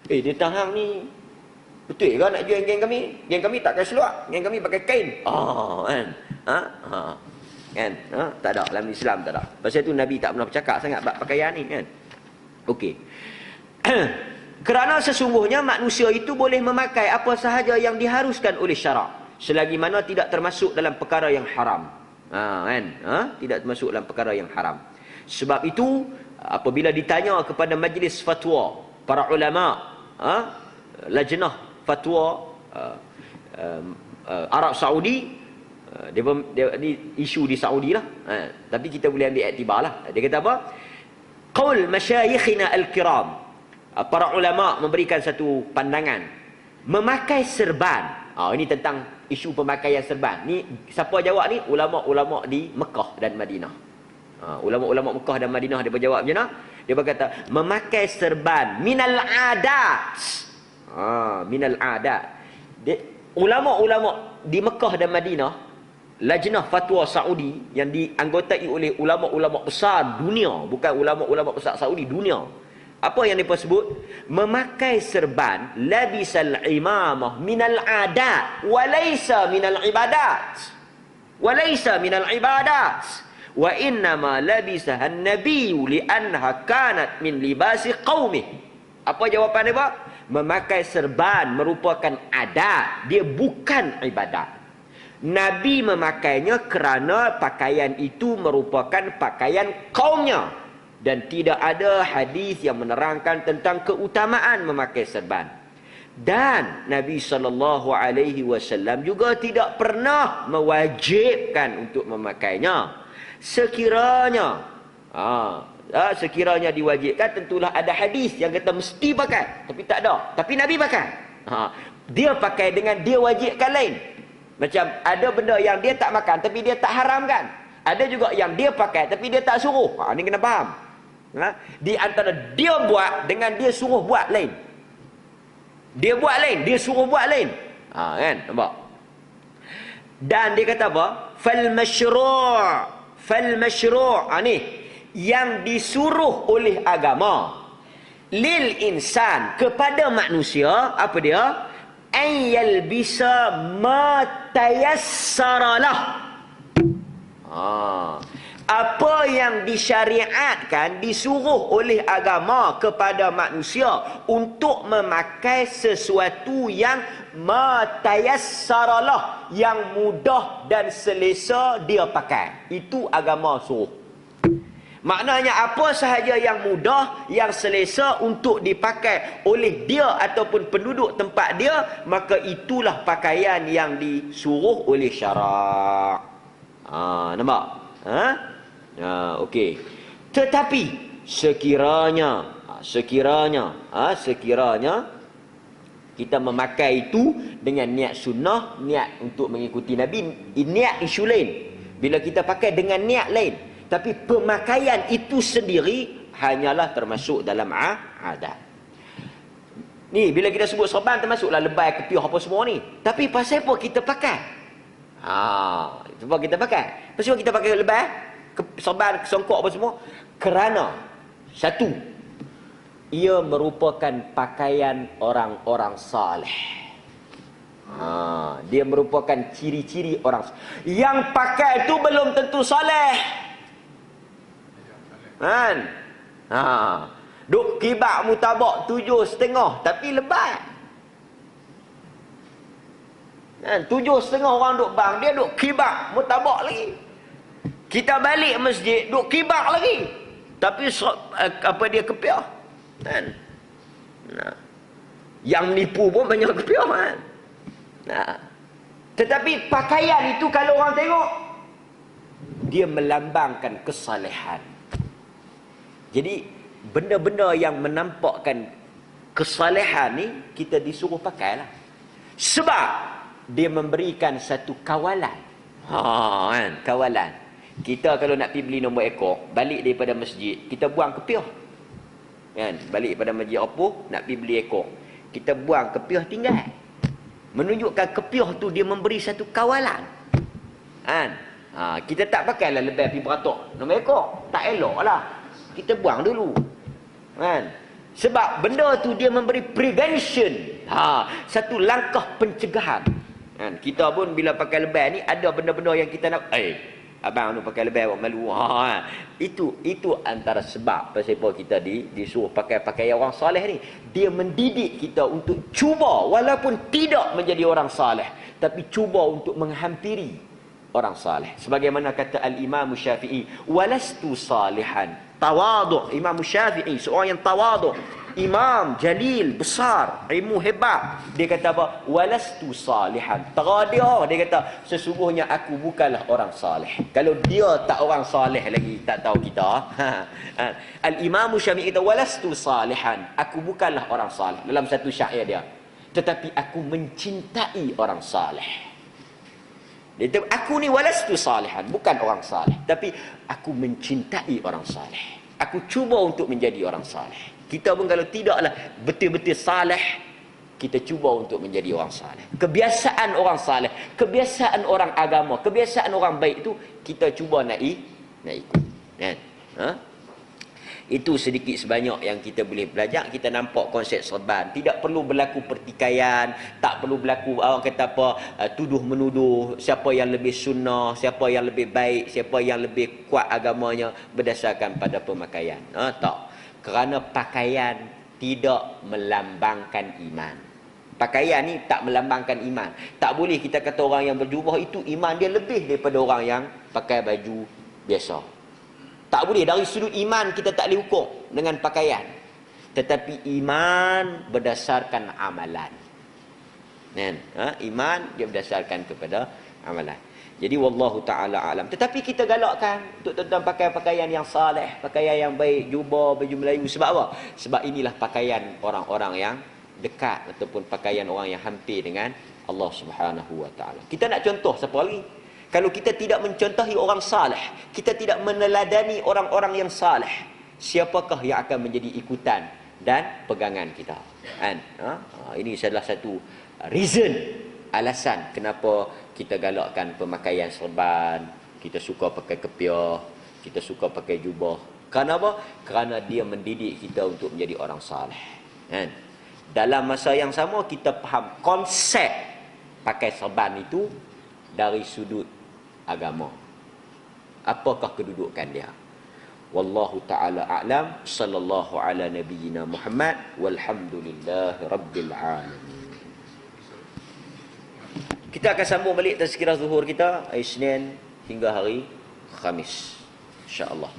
Dia tahang ni betul ke nak jual geng kami? Geng kami tak pakai seluar, geng kami pakai kain. Kan. Kan? Tak ada dalam Islam, tak ada. Pasal tu Nabi tak pernah bercakap sangat bab pakaian ni kan. Okey. Kerana sesungguhnya manusia itu boleh memakai apa sahaja yang diharuskan oleh syarak, selagi mana tidak termasuk dalam perkara yang haram. Kan? Tidak termasuk dalam perkara yang haram. Sebab itu apabila ditanya kepada majlis fatwa para ulama, lajnah fatwa Arab Saudi, dia ni isu di Saudi lah, tapi kita boleh ambil iktibar lah. Dia kata apa? Qaul masyayikhina al-kiram, para ulama memberikan satu pandangan memakai serban. Ini tentang isu pemakaian serban. Ni siapa jawab ni? Ulama-ulama di Mekah dan Madinah. Ulama-ulama Mekah dan Madinah dia berjawab macam mana? Dia berkata memakai serban minal adat. Minal adat. Ulama-ulama di Mekah dan Madinah, lajnah fatwa Saudi yang dianggotai oleh ulama-ulama besar dunia, bukan ulama-ulama besar Saudi, dunia. Apa yang mereka sebut? Memakai serban, labisal imamah minal adat walaysa minal ibadat. Walaysa minal ibadat. Wa innama labisaha an-nabiyyu li'annaha kanat min libasi qaumih. Apa jawapan dia? Memakai serban merupakan adat, dia bukan ibadat. Nabi memakainya kerana pakaian itu merupakan pakaian kaumnya. Dan tidak ada hadis yang menerangkan tentang keutamaan memakai serban. Dan Nabi SAW juga tidak pernah mewajibkan untuk memakainya. Sekiranya diwajibkan, tentulah ada hadis yang kata mesti pakai, tapi tak ada. Tapi Nabi pakai. Dia pakai dengan dia wajibkan lain. Macam ada benda yang dia tak makan tapi dia tak haramkan. Ada juga yang dia pakai tapi dia tak suruh. Ini kena faham. Di antara dia buat dengan dia suruh buat lain. Dia buat lain, dia suruh buat lain. Kan? Nampak? Dan dia kata apa? Fal masyru'. Ni yang disuruh oleh agama lil insan, kepada manusia, apa dia? An yalbisa ma tayassara lah. Apa yang disyariatkan, disuruh oleh agama kepada manusia untuk memakai sesuatu yang matayassaralah, yang mudah dan selesa dia pakai. Itu agama suruh. Maknanya apa sahaja yang mudah, yang selesa untuk dipakai oleh dia ataupun penduduk tempat dia, maka itulah pakaian yang disuruh oleh syarak. Nampak? Okey. Tetapi sekiranya kita memakai itu dengan niat sunnah, niat untuk mengikuti Nabi, niat isu lain. Bila kita pakai dengan niat lain, tapi pemakaian itu sendiri hanyalah termasuk dalam adat. Ni bila kita sebut serban, termasuklah lebay, kepiah apa semua ni. Tapi pasal apa kita pakai? Sebab kita pakai. Pasal kita pakai lebay, serban, songkok apa semua? Kerana satu, ia merupakan pakaian orang-orang saleh. Dia merupakan ciri-ciri orang yang pakai itu belum tentu saleh. Kan? Duk kibak mutabak 7,5 tapi lebat. Kan? 7,5 orang duk bang, dia duk kibak mutabak lagi. Kita balik masjid, duk kibak lagi. Tapi apa dia kepiah? Kan? Yang nipu pun banyak kepiah kan? Tetapi pakaian itu kalau orang tengok, dia melambangkan kesalehan. Jadi benda-benda yang menampakkan kesalehan ni kita disuruh pakailah. Sebab dia memberikan satu kawalan. Kan? Kawalan. Kita kalau nak pergi beli nombor ekor, balik daripada masjid, kita buang kepiah. Kan? Balik daripada masjid apa, nak pergi beli ekor, kita buang kepiah tinggal. Menunjukkan kepiah tu dia memberi satu kawalan. Kan? Kita tak pakailah lebih pergi beratok nombor ekor. Tak elok lah. Kita buang dulu. Kan? Sebab benda tu dia memberi prevention. Satu langkah pencegahan. Kan? Kita pun bila pakai lebah ni ada benda-benda yang kita nak, abang tu pakai lebah buat malu. Itu antara sebab pasal apa kita disuruh pakai pakaian orang soleh ni. Dia mendidik kita untuk cuba walaupun tidak menjadi orang soleh, tapi cuba untuk menghampiri orang salih. Sebagaimana kata Al-Imam Syafi'i, walastu salihan. Tawaduk. Imam Syafi'i seorang yang tawaduk, imam jalil, besar, ilmu hebat. Dia kata apa? Walastu salihan. Teradia, dia kata sesungguhnya aku bukanlah orang salih. Kalau dia tak orang salih lagi, tak tahu kita. Al-Imam Syafi'i kata walastu salihan. Aku bukanlah orang salih. Dalam satu syair dia, tetapi aku mencintai orang salih. Dia kata, aku ni walastu salihan, bukan orang salih, tapi aku mencintai orang salih. Aku cuba untuk menjadi orang salih. Kita pun kalau tidaklah betul-betul salih, kita cuba untuk menjadi orang salih. Kebiasaan orang salih, kebiasaan orang agama, kebiasaan orang baik itu kita cuba nak ikut. Kan? Itu sedikit sebanyak yang kita boleh belajar. Kita nampak konsep serban. Tidak perlu berlaku pertikaian, tak perlu berlaku orang kata apa, tuduh menuduh siapa yang lebih sunnah, siapa yang lebih baik, siapa yang lebih kuat agamanya berdasarkan pada pemakaian. Tak. Kerana pakaian tidak melambangkan iman. Pakaian ni tak melambangkan iman. Tak boleh kita kata orang yang berjubah itu iman dia lebih daripada orang yang pakai baju biasa. Tak boleh. Dari sudut iman kita tak boleh hukum dengan pakaian. Tetapi iman berdasarkan amalan. Kan? Iman dia berdasarkan kepada amalan. Jadi wallahu ta'ala alam. Tetapi kita galakkan untuk tentang pakaian yang saleh, pakaian yang baik, jubah, baju Melayu. Sebab apa? Sebab inilah pakaian orang-orang yang dekat ataupun pakaian orang yang hampir dengan Allah Subhanahu wa ta'ala. Kita nak contoh siapa lagi? Kalau kita tidak mencontohi orang saleh, kita tidak meneladani orang-orang yang saleh, siapakah yang akan menjadi ikutan dan pegangan kita? Kan? Ini adalah satu reason, alasan kenapa kita galakkan pemakaian serban, kita suka pakai kepiah, kita suka pakai jubah. Kerana apa? Kerana dia mendidik kita untuk menjadi orang saleh. Kan? Dalam masa yang sama kita faham konsep pakai serban itu dari sudut agama. Apakah kedudukan dia? Wallahu ta'ala a'lam. Sallallahu ala nabiyyina Muhammad. Walhamdulillahi rabbil alamin. Kita akan sambung balik tazkirah zuhur kita hari Isnin hingga hari Khamis, insya-Allah.